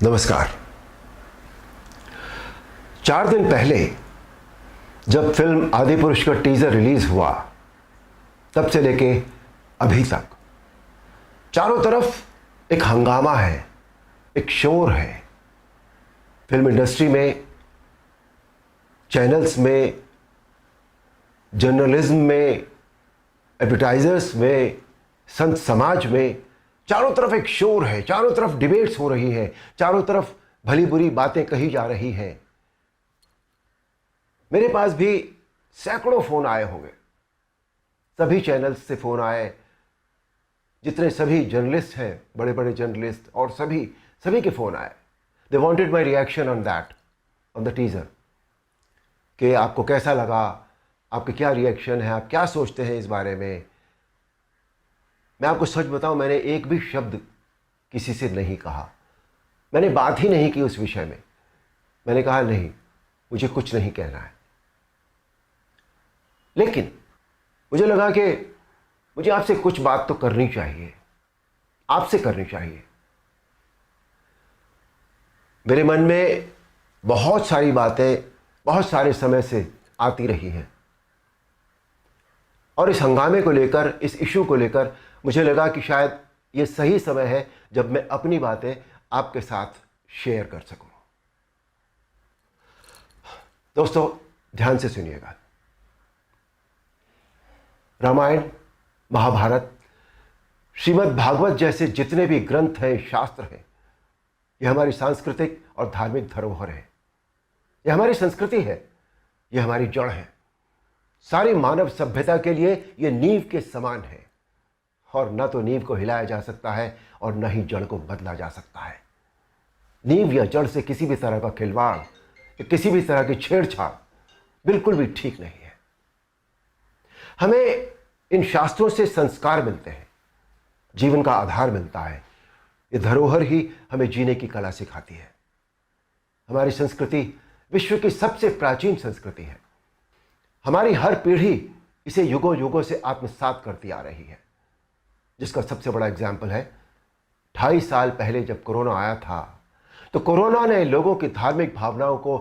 नमस्कार। 4 दिन पहले जब फिल्म आदिपुरुष का टीजर रिलीज हुआ, तब से लेके अभी तक चारों तरफ एक हंगामा है, एक शोर है। फिल्म इंडस्ट्री में, चैनल्स में, जर्नलिज्म में, एडवर्टाइजर्स में, संत समाज में चारों तरफ एक शोर है। चारों तरफ डिबेट्स हो रही हैं, चारों तरफ भली बुरी बातें कही जा रही हैं। मेरे पास भी सैकड़ों फोन आए होंगे, सभी चैनल्स से फोन आए, जितने सभी जर्नलिस्ट हैं, बड़े बड़े जर्नलिस्ट, और सभी के फोन आए। They wanted my reaction on that, on the teaser, कि आपको कैसा लगा, आपके क्या रिएक्शन है, आप क्या सोचते हैं इस बारे में। मैं आपको सच बताऊं, मैंने एक भी शब्द किसी से नहीं कहा, मैंने बात ही नहीं की उस विषय में। मैंने कहा नहीं, मुझे कुछ नहीं कहना है। लेकिन मुझे लगा कि मुझे आपसे कुछ बात तो करनी चाहिए, आपसे करनी चाहिए। मेरे मन में बहुत सारी बातें बहुत सारे समय से आती रही हैं, और इस हंगामे को लेकर, इस इशू को लेकर मुझे लगा कि शायद ये सही समय है जब मैं अपनी बातें आपके साथ शेयर कर सकूं। दोस्तों, ध्यान से सुनिएगा। रामायण, महाभारत, श्रीमद् भागवत जैसे जितने भी ग्रंथ हैं, शास्त्र हैं, ये हमारी सांस्कृतिक और धार्मिक धरोहर है। ये हमारी संस्कृति है, ये हमारी जड़ है। सारी मानव सभ्यता के लिए ये नींव के समान है, और न तो नींव को हिलाया जा सकता है और न ही जड़ को बदला जा सकता है। नींव या जड़ से किसी भी तरह का खिलवाड़, किसी भी तरह की छेड़छाड़ बिल्कुल भी ठीक नहीं है। हमें इन शास्त्रों से संस्कार मिलते हैं, जीवन का आधार मिलता है। ये धरोहर ही हमें जीने की कला सिखाती है। हमारी संस्कृति विश्व की सबसे प्राचीन संस्कृति है। हमारी हर पीढ़ी इसे युगों युगों से आत्मसात करती आ रही है, जिसका सबसे बड़ा एग्जाम्पल है 2.5 साल पहले जब कोरोना आया था, तो कोरोना ने लोगों की धार्मिक भावनाओं को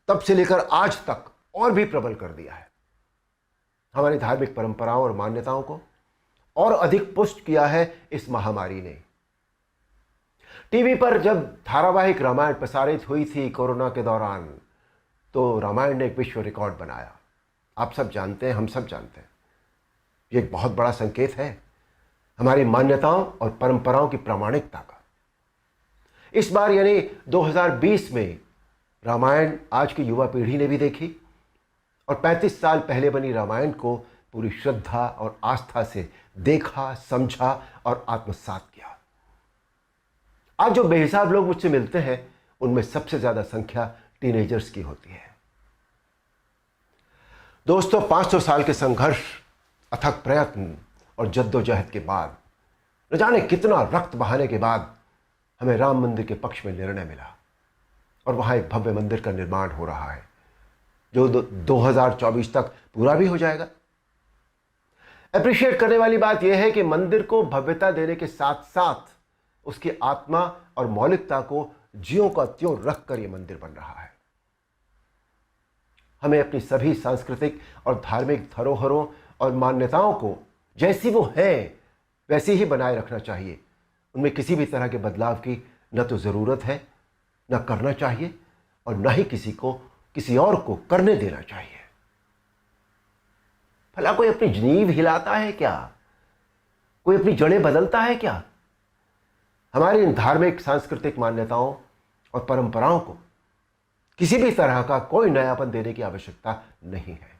तब से लेकर आज तक और भी प्रबल कर दिया है। हमारी धार्मिक परंपराओं और मान्यताओं को और अधिक पुष्ट किया है इस महामारी ने। टीवी पर जब धारावाहिक रामायण प्रसारित हुई थी कोरोना के दौरान, तो रामायण ने एक विश्व रिकॉर्ड बनाया। आप सब जानते हैं, हम सब जानते हैं, ये एक बहुत बड़ा संकेत है हमारी मान्यताओं और परंपराओं की प्रामाणिकता का। इस बार यानी 2020 में रामायण आज की युवा पीढ़ी ने भी देखी, और 35 साल पहले बनी रामायण को पूरी श्रद्धा और आस्था से देखा, समझा और आत्मसात किया। आज जो बेहिसाब लोग मुझसे मिलते हैं, उनमें सबसे ज्यादा संख्या टीनेजर्स की होती है। दोस्तों, 500 साल के संघर्ष, अथक प्रयत्न और जद्दोजहद के बाद, न जाने कितना रक्त बहाने के बाद हमें राम मंदिर के पक्ष में निर्णय मिला, और वहां एक भव्य मंदिर का निर्माण हो रहा है, जो 2024 तक पूरा भी हो जाएगा। अप्रिशिएट करने वाली बात यह है कि मंदिर को भव्यता देने के साथ साथ उसकी आत्मा और मौलिकता को ज्यों का त्यों रखकर यह मंदिर बन रहा है। हमें अपनी सभी सांस्कृतिक और धार्मिक धरोहरों और मान्यताओं को जैसी वो है वैसी ही बनाए रखना चाहिए। उनमें किसी भी तरह के बदलाव की न तो ज़रूरत है, न करना चाहिए, और न ही किसी और को करने देना चाहिए। भला कोई अपनी नींव हिलाता है क्या? कोई अपनी जड़ें बदलता है क्या? हमारी इन धार्मिक सांस्कृतिक मान्यताओं और परंपराओं को किसी भी तरह का कोई नयापन देने की आवश्यकता नहीं है।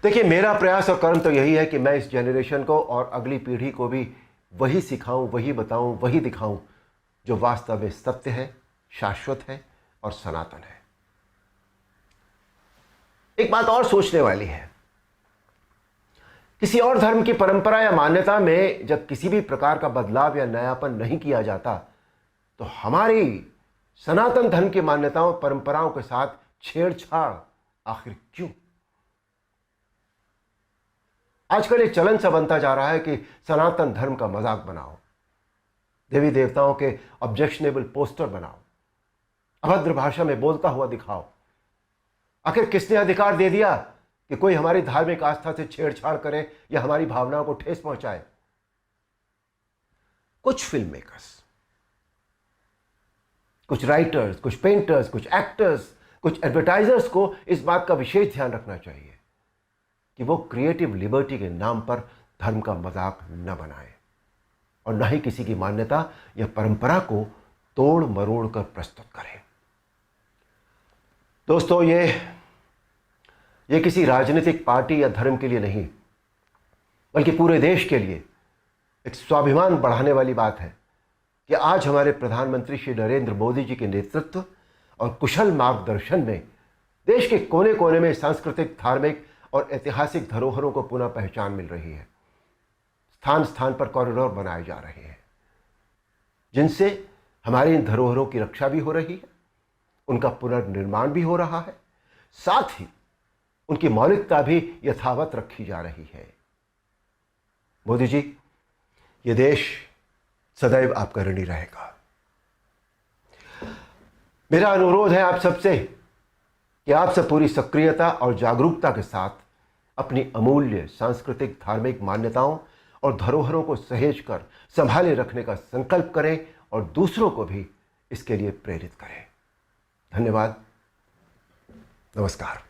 देखिए, मेरा प्रयास और कर्म तो यही है कि मैं इस जनरेशन को और अगली पीढ़ी को भी वही सिखाऊं, वही बताऊं, वही दिखाऊं जो वास्तव में सत्य है, शाश्वत है और सनातन है। एक बात और सोचने वाली है, किसी और धर्म की परंपरा या मान्यता में जब किसी भी प्रकार का बदलाव या नयापन नहीं किया जाता, तो हमारी सनातन धर्म की मान्यताओं परंपराओं के साथ छेड़छाड़ आखिर क्यों? आजकल ये चलन सा बनता जा रहा है कि सनातन धर्म का मजाक बनाओ। देवी देवताओं के ऑब्जेक्शनेबल पोस्टर बनाओ, अभद्र भाषा में बोलता हुआ दिखाओ। आखिर किसने अधिकार दे दिया कि कोई हमारी धार्मिक आस्था से छेड़छाड़ करे या हमारी भावनाओं को ठेस पहुंचाए? कुछ फिल्म मेकर्स, कुछ राइटर्स, कुछ पेंटर्स, कुछ एक्टर्स, कुछ एडवर्टाइजर्स को इस बात का विशेष ध्यान रखना चाहिए कि वो क्रिएटिव लिबर्टी के नाम पर धर्म का मजाक न बनाए और न ही किसी की मान्यता या परंपरा को तोड़ मरोड़ कर प्रस्तुत करें। दोस्तों, ये किसी राजनीतिक पार्टी या धर्म के लिए नहीं, बल्कि पूरे देश के लिए एक स्वाभिमान बढ़ाने वाली बात है कि आज हमारे प्रधानमंत्री श्री नरेंद्र मोदी जी के नेतृत्व और कुशल मार्गदर्शन में देश के कोने कोने में सांस्कृतिक, धार्मिक और ऐतिहासिक धरोहरों को पुनः पहचान मिल रही है। स्थान स्थान पर कॉरिडोर बनाए जा रहे हैं जिनसे हमारी इन धरोहरों की रक्षा भी हो रही है, उनका पुनर्निर्माण भी हो रहा है, साथ ही उनकी मौलिकता भी यथावत रखी जा रही है। मोदी जी, ये देश सदैव आपका ऋणी रहेगा। मेरा अनुरोध है आप सबसे कि आप सब पूरी सक्रियता और जागरूकता के साथ अपनी अमूल्य सांस्कृतिक, धार्मिक मान्यताओं और धरोहरों को सहेज कर संभाले रखने का संकल्प करें और दूसरों को भी इसके लिए प्रेरित करें। धन्यवाद। नमस्कार।